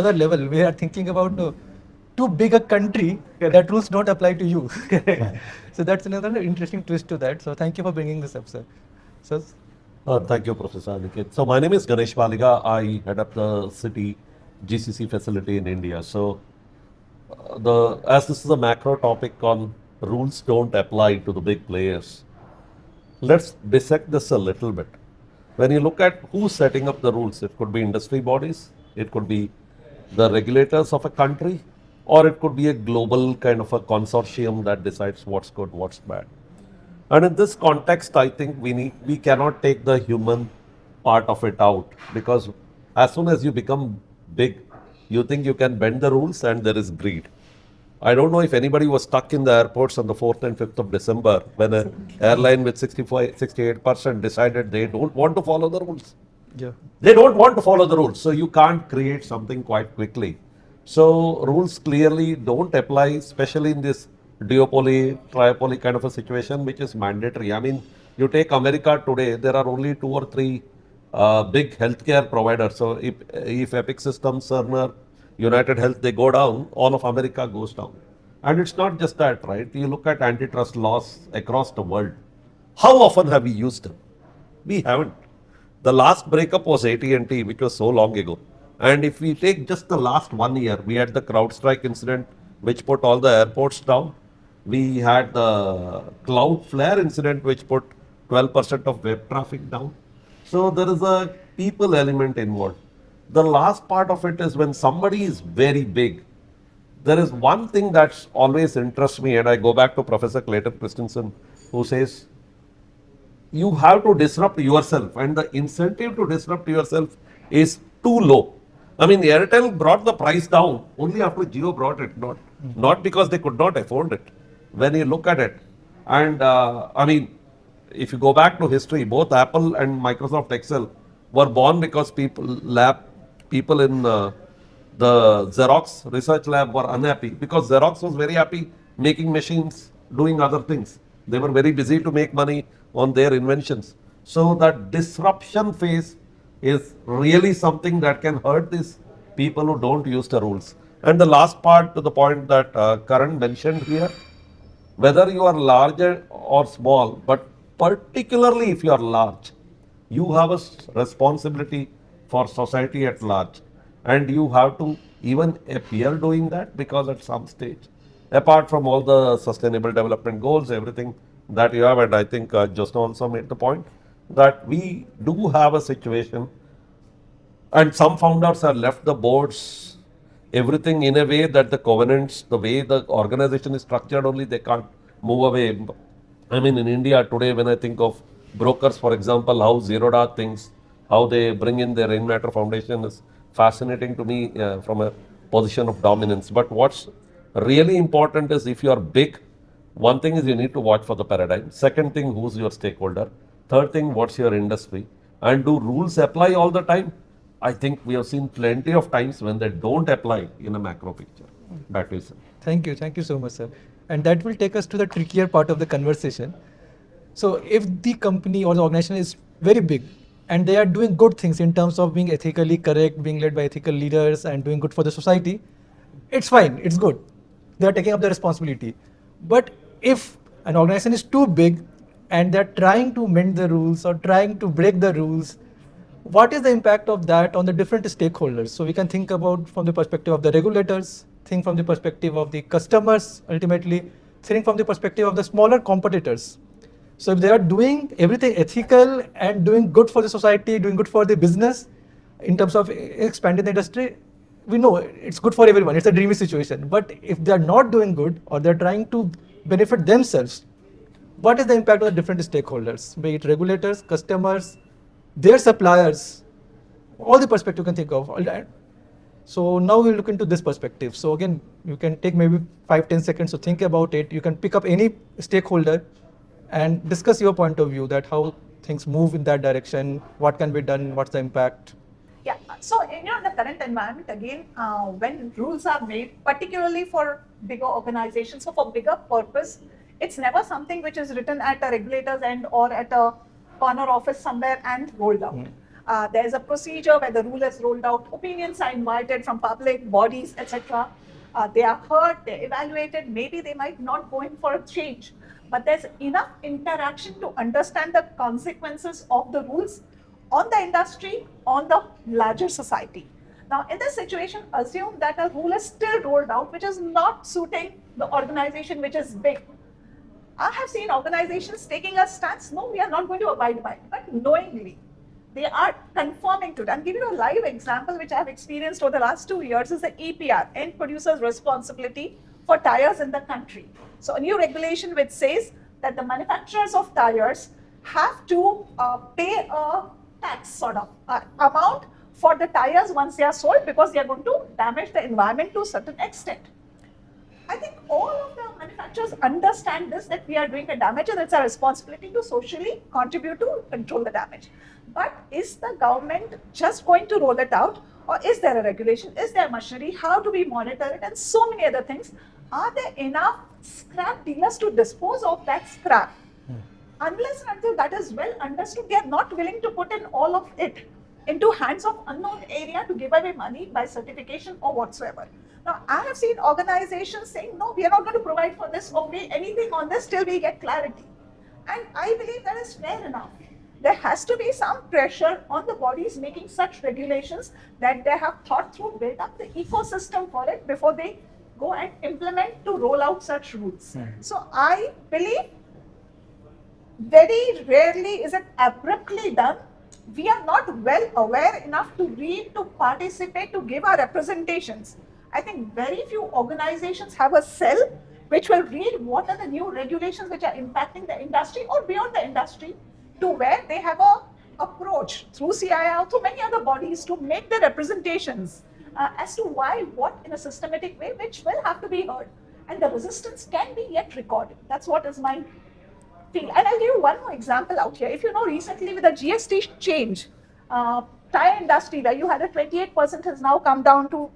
another level. We are thinking about too big a country that rules don't apply to you. So that's another interesting twist to that. So thank you for bringing this up, sir. So Thank you, Professor Ankit. So my name is Ganesh Baliga. I head up the Citi GCC facility in India. So as this is a macro topic on rules don't apply to the big players, let's dissect this a little bit. When you look at who's setting up the rules, it could be industry bodies, it could be the regulators of a country, or it could be a global kind of a consortium that decides what's good, what's bad. And in this context, I think we cannot take the human part of it out, because as soon as you become big, you think you can bend the rules and there is greed. I don't know if anybody was stuck in the airports on the 4th and 5th of December when an airline with 68% decided they don't want to follow the rules. yeah. They don't want to follow the rules. So you can't create something quite quickly. So rules clearly don't apply, especially in this duopoly, triopoly kind of a situation, which is mandatory. I mean, you take America today, there are only 2 or 3 big healthcare providers. So if Epic Systems, Cerner, United Health, they go down, all of America goes down. And it's not just that, right? You look at antitrust laws across the world. How often have we used them? We haven't. The last breakup was AT&T, which was so long ago. And if we take just the last 1 year, we had the CrowdStrike incident, which put all the airports down. We had the Cloudflare incident, which put 12% of web traffic down. So there is a people element involved. The last part of it is when somebody is very big, there is one thing that's always interests me, and I go back to Professor Clayton Christensen, who says, you have to disrupt yourself, and the incentive to disrupt yourself is too low. I mean, Airtel brought the price down only after Jio brought it, not because they could not afford it. When you look at it, and I mean, if you go back to history, both Apple and Microsoft Excel were born because people in the Xerox research lab were unhappy, because Xerox was very happy making machines, doing other things. They were very busy to make money on their inventions. So that disruption phase is really something that can hurt these people who don't use the rules. And the last part, to the point that Karan mentioned here, whether you are larger or small, but particularly if you are large, you have a responsibility for society at large, and you have to even appear doing that, because at some stage, apart from all the sustainable development goals, everything that you have, and I think Jyotsna also made the point that we do have a situation, and some founders have left the boards, everything in a way that the covenants, the way the organization is structured, only they can't move away. I mean, in India today, when I think of brokers, for example, how Zerodha thinks, how they bring in their Rain Matter Foundation is fascinating to me from a position of dominance. But what's really important is, if you are big, one thing is you need to watch for the paradigm. Second thing, who's your stakeholder? Third thing, what's your industry? And do rules apply all the time? I think we have seen plenty of times when they don't apply in a macro picture. That is it. Thank you so much, sir. And that will take us to the trickier part of the conversation. So if the company or the organization is very big and they are doing good things in terms of being ethically correct, being led by ethical leaders and doing good for the society, it's fine, it's good. They are taking up the responsibility. But if an organization is too big and they're trying to mend the rules or trying to break the rules, what is the impact of that on the different stakeholders? So we can think about from the perspective of the regulators, think from the perspective of the customers, ultimately, think from the perspective of the smaller competitors. So if they are doing everything ethical and doing good for the society, doing good for the business, in terms of expanding the industry, we know it's good for everyone. It's a dreamy situation. But if they are not doing good or they're trying to benefit themselves, what is the impact on the different stakeholders, be it regulators, customers, their suppliers, all the perspective you can think of. All that. So now we'll look into this perspective. So again, you can take maybe 5-10 seconds to think about it. You can pick up any stakeholder and discuss your point of view, that how things move in that direction, what can be done, what's the impact. Yeah, so in the current environment, again, when rules are made, particularly for bigger organizations, so for bigger purpose, it's never something which is written at a regulator's end or at a corner office somewhere and rolled out. There's a procedure where the rule is rolled out. Opinions are invited from public bodies, etc. They are heard, they're evaluated. Maybe they might not go in for a change, but there's enough interaction to understand the consequences of the rules on the industry, on the larger society. Now, in this situation, assume that a rule is still rolled out, which is not suiting the organization which is big. I have seen organizations taking a stance, no, we are not going to abide by it, but knowingly, they are conforming to it. I'll give you a live example which I have experienced over the last 2 years is the EPR, End Producer's Responsibility for Tires in the country. So a new regulation which says that the manufacturers of tires have to pay a tax sort of amount for the tires once they are sold because they are going to damage the environment to a certain extent. I think all of the manufacturers understand this, that we are doing a damage and it's our responsibility to socially contribute to control the damage. But is the government just going to roll it out, or is there a regulation? Is there machinery? How do we monitor it? And so many other things. Are there enough scrap dealers to dispose of that scrap? Unless and until that is well understood, they are not willing to put in all of it into hands of unknown area to give away money by certification or whatsoever. Now, I have seen organizations saying, no, we are not going to provide for this or pay anything on this till we get clarity. And I believe that is fair enough. There has to be some pressure on the bodies making such regulations that they have thought through, built up the ecosystem for it before they go and implement to roll out such rules. So I believe very rarely is it abruptly done. We are not well aware enough to read, to participate, to give our representations. I think very few organizations have a cell which will read what are the new regulations which are impacting the industry or beyond the industry, to where they have a approach through CII, through many other bodies to make their representations as to why, what in a systematic way, which will have to be heard. And the resistance can be yet recorded. That's what is my feel. And I'll give you one more example out here. If you know, recently with the GST change, tire industry where you had a 28% has now come down to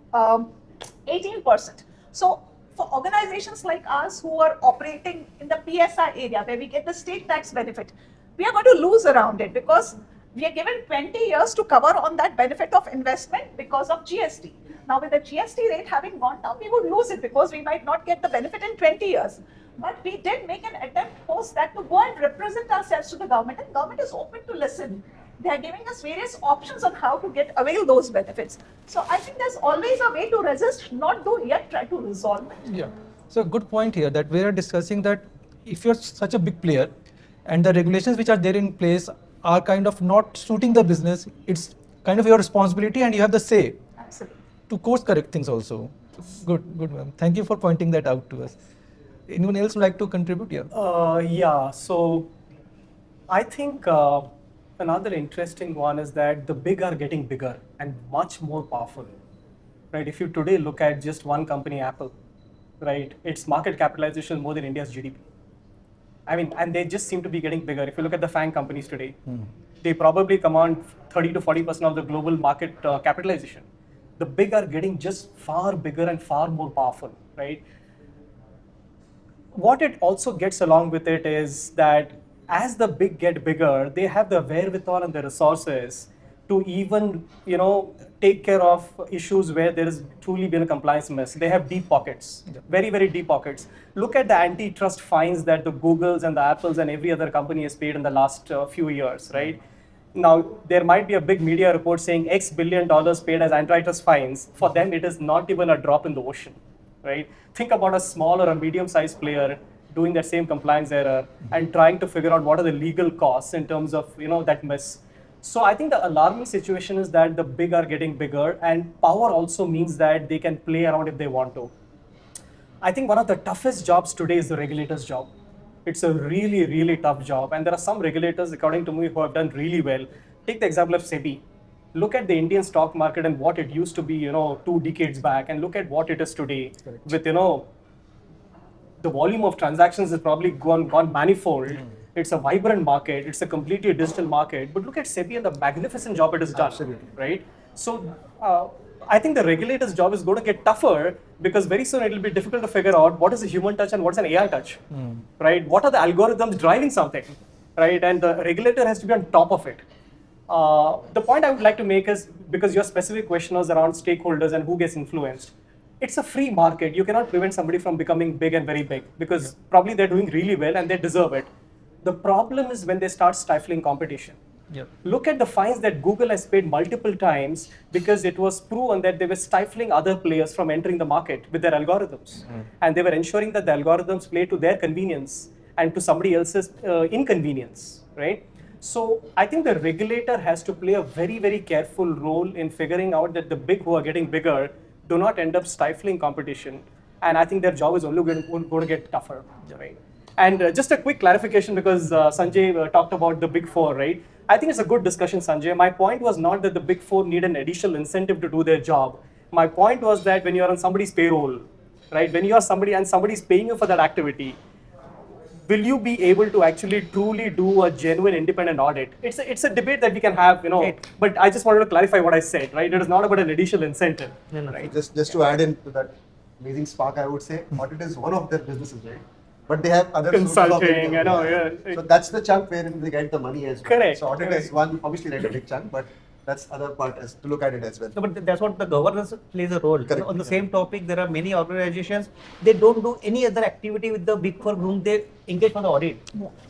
18%. So for organizations like us who are operating in the PSI area where we get the state tax benefit, we are going to lose around it because we are given 20 years to cover on that benefit of investment because of GST. Now with the GST rate having gone down, we would lose it because we might not get the benefit in 20 years. But we did make an attempt post that to go and represent ourselves to the government, and government is open to listen. They are giving us various options on how to avail those benefits. So I think there's always a way to resist, not though yet try to resolve it. Yeah. So a good point here that we are discussing that if you're such a big player and the regulations which are there in place are kind of not suiting the business, it's kind of your responsibility and you have the say. Absolutely. To course correct things also. Good ma'am. Thank you for pointing that out to us. Anyone else would like to contribute here? Yeah, so I think another interesting one is that the big are getting bigger and much more powerful, right? If you today look at just one company, Apple, right, its market capitalization is more than India's GDP. I mean, and they just seem to be getting bigger. If you look at the FANG companies today, they probably command 30 to 40% of the global market capitalization. The big are getting just far bigger and far more powerful, right? What it also gets along with it is that as the big get bigger, they have the wherewithal and the resources to even, take care of issues where there has truly been a compliance mess. They have deep pockets, very, very deep pockets. Look at the antitrust fines that the Googles and the Apples and every other company has paid in the last few years, right? Now, there might be a big media report saying X billion dollars paid as antitrust fines. For them, it is not even a drop in the ocean, right? Think about a small or a medium-sized player doing that same compliance error and trying to figure out what are the legal costs in terms of, that mess. So I think the alarming situation is that the big are getting bigger, and power also means that they can play around if they want to. I think one of the toughest jobs today is the regulator's job. It's a really, really tough job. And there are some regulators, according to me, who have done really well. Take the example of SEBI. Look at the Indian stock market and what it used to be, 2 decades back, and look at what it is today. Correct. With, the volume of transactions has probably gone manifold. It's a vibrant market. It's a completely digital market. But look at SEBI and the magnificent job it has done. Absolutely. Right? So I think the regulator's job is going to get tougher because very soon it will be difficult to figure out what is a human touch and what's an AI touch. Right? What are the algorithms driving something? Right? And the regulator has to be on top of it. The point I would like to make is, because your specific question was around stakeholders and who gets influenced, it's a free market. You cannot prevent somebody from becoming big and very big, because probably they're doing really well and they deserve it. The problem is when they start stifling competition. Yep. Look at the fines that Google has paid multiple times because it was proven that they were stifling other players from entering the market with their algorithms. And they were ensuring that the algorithms play to their convenience and to somebody else's inconvenience, right? So I think the regulator has to play a very, very careful role in figuring out that the big who are getting bigger do not end up stifling competition. And I think their job is only going to get tougher, right? And just a quick clarification, because Sanjay talked about the big four, right? I think it's a good discussion, Sanjay. My point was not that the big four need an additional incentive to do their job. My point was that when you're on somebody's payroll, right? When you are somebody and somebody's paying you for that activity, will you be able to actually truly do a genuine independent audit? It's a debate that we can have, but I just wanted to clarify what I said, right? It is not about an additional incentive, right? Just to add in to that amazing spark, I would say audit is one of their businesses, right? But they have other sources of Consulting, income. yeah. So that's the chunk where they get the money as well. Correct, So audit is one, obviously, like a big chunk, but that's other part as to look at it as well. No, but that's what the governance plays a role. Correct. On the same topic, there are many organizations, they don't do any other activity with the big four whom they engage for the audit.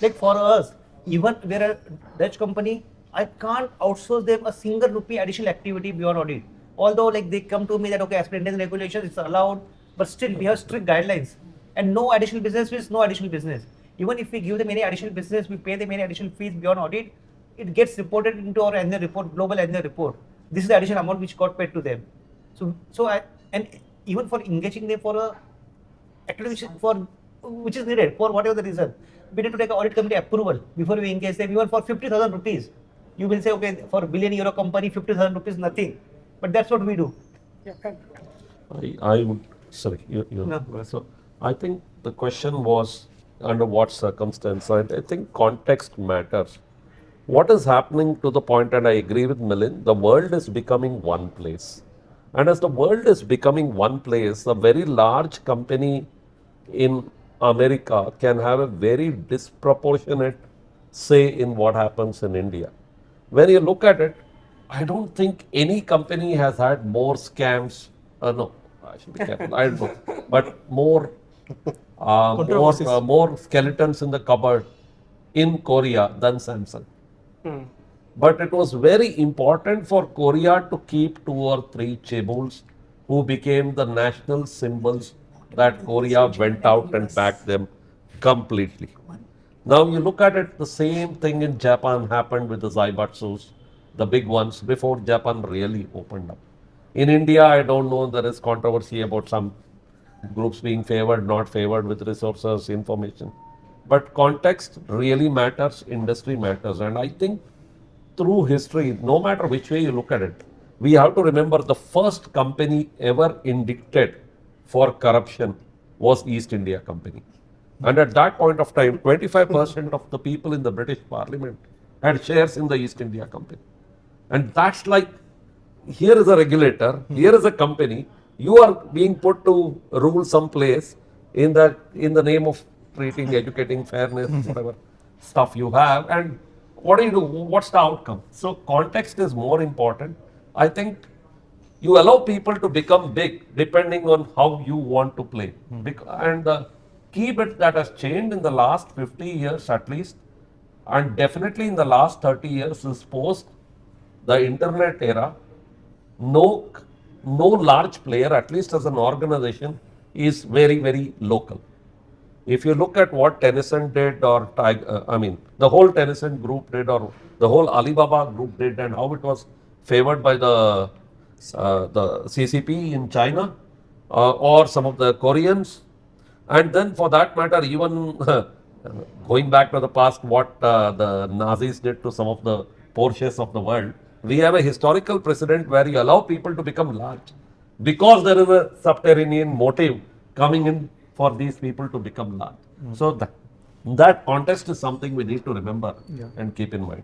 Like for us, even we're a Dutch company, I can't outsource them a single rupee additional activity beyond audit. Although like they come to me that, okay, as per Indian regulations, it's allowed, but still we have strict guidelines. And no additional business is no additional business. Even if we give them any additional business, we pay them any additional fees beyond audit, it gets reported into our annual report, global annual report. This is the additional amount which got paid to them. And even for engaging them for a activity which is needed for whatever the reason, we need to take an audit committee approval before we engage them. Even for 50,000 rupees, you will say, okay, for a billion euro company, 50,000 rupees nothing. But that's what we do. I would, sorry, so I think the question was under what circumstance. I think context matters. What is happening to the point, and I agree with Milind, the world is becoming one place. And as the world is becoming one place, a very large company in America can have a very disproportionate say in what happens in India. When you look at it, I don't think any company has had more scams. No, I should be careful. I don't know, but more skeletons in the cupboard in Korea than Samsung. But it was very important for Korea to keep 2 or 3 chaebols who became the national symbols that Korea went out and backed them completely. Now you look at it, the same thing in Japan happened with the Zaibatsus, the big ones, before Japan really opened up. In India, I don't know, there is controversy about some groups being favored, not favored with resources, information. But context really matters, industry matters. And I think through history, no matter which way you look at it, we have to remember the first company ever indicted for corruption was East India Company. And at that point of time, 25% of the people in the British Parliament had shares in the East India Company. And that's like, here is a regulator, here is a company, you are being put to rule some place in the name of treating, educating, fairness, whatever stuff you have. And what do you do? What's the outcome? So context is more important. I think you allow people to become big depending on how you want to play. And the key bit that has changed in the last 50 years at least, and definitely in the last 30 years, is post the internet era. No large player, at least as an organization, is very, very local. If you look at what Tencent did, or the whole Tencent group did, or the whole Alibaba group did, and how it was favored by the CCP in China, or some of the Koreans, and then for that matter, even going back to the past, what the Nazis did to some of the Porsches of the world, we have a historical precedent where you allow people to become large because there is a subterranean motive coming in for these people to become large. So that context is something we need to remember and keep in mind.